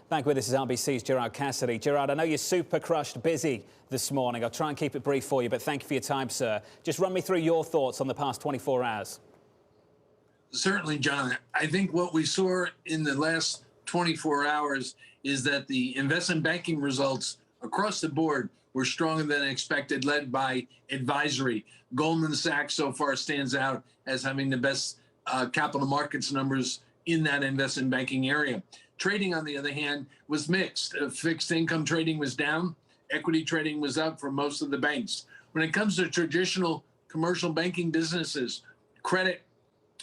Back with us is RBC's Gerard Cassidy. Gerard, I know you're super crushed busy this morning. I'll try and keep it brief for you, but thank you for your time, sir. Just run me through your thoughts on the past 24 hours. Certainly, John. I think what we saw in the last 24 hours is that the investment banking results across the board were stronger than expected, led by advisory. Goldman Sachs so far stands out as having the best capital markets numbers in that investment banking area. Trading, on the other hand, was mixed. Fixed income trading was down. Equity trading was up for most of the banks. When it comes to traditional commercial banking businesses, credit,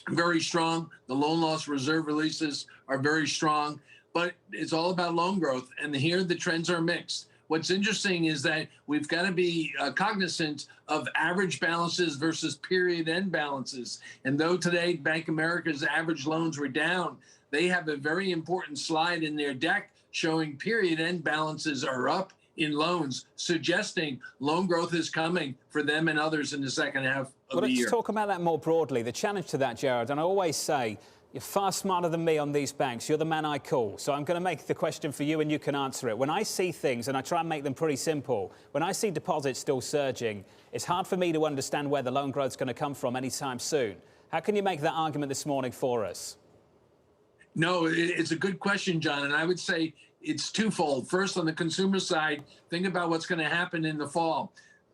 very strong. The loan loss reserve releases are very strong, but it's all about loan growth. And here the trends are mixed. What's interesting is that we've got to be cognizant of average balances versus period end balances. And though today Bank of America's average loans were down, they have a very important slide in their deck showing period end balances are up in loans, suggesting loan growth is coming for them and others in the second half of the year. Let's talk about that more broadly. The challenge to that, Gerard, and I always say, you're far smarter than me on these banks. You're the man I call. So I'm going to make the question for you and you can answer it. When I see things, and I try and make them pretty simple, when I see deposits still surging, it's hard for me to understand where the loan growth's going to come from anytime soon. How can you make that argument this morning for us? No, it's a good question, John. And I would say it's twofold. First, on the consumer side, think about what's going to happen in the fall.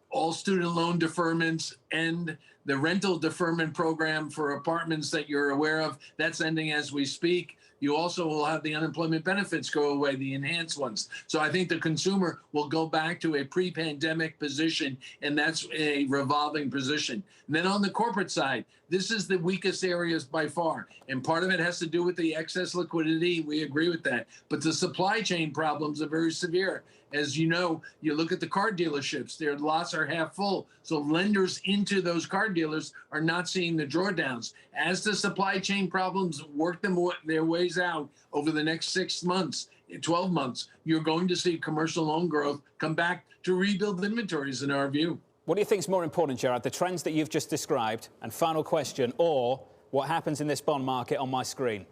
All student loan deferments end. The rental deferment program for apartments that you're aware of, that's ending as we speak. You also will have the unemployment benefits go away, the enhanced ones. So I think the consumer will go back to a pre-pandemic position, and that's a revolving position. And then on the corporate side, this is the weakest areas by far. And part of it has to do with the excess liquidity. We agree with that. But the supply chain problems are very severe. As you know, you look at the car dealerships, their lots are half full. So lenders into those car dealers are not seeing the drawdowns. As the supply chain problems work their ways out over the next 6 months, 12 months, you're going to see commercial loan growth come back to rebuild inventories, in our view. What do you think is more important, Gerard, the trends that you've just described, and final question, or what happens in this bond market on my screen?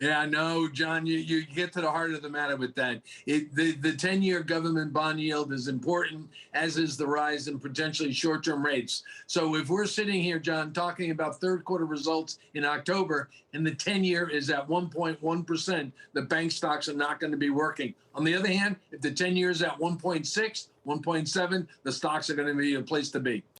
Yeah, no, John, you get to the heart of the matter with that. The 10-year government bond yield is important, as is the rise in potentially short-term rates. So if we're sitting here, John, talking about third quarter results in October, and the 10-year is at 1.1%, the bank stocks are not going to be working. On the other hand, if the 10-year is at 1.6, 1.7, the stocks are going to be a place to be.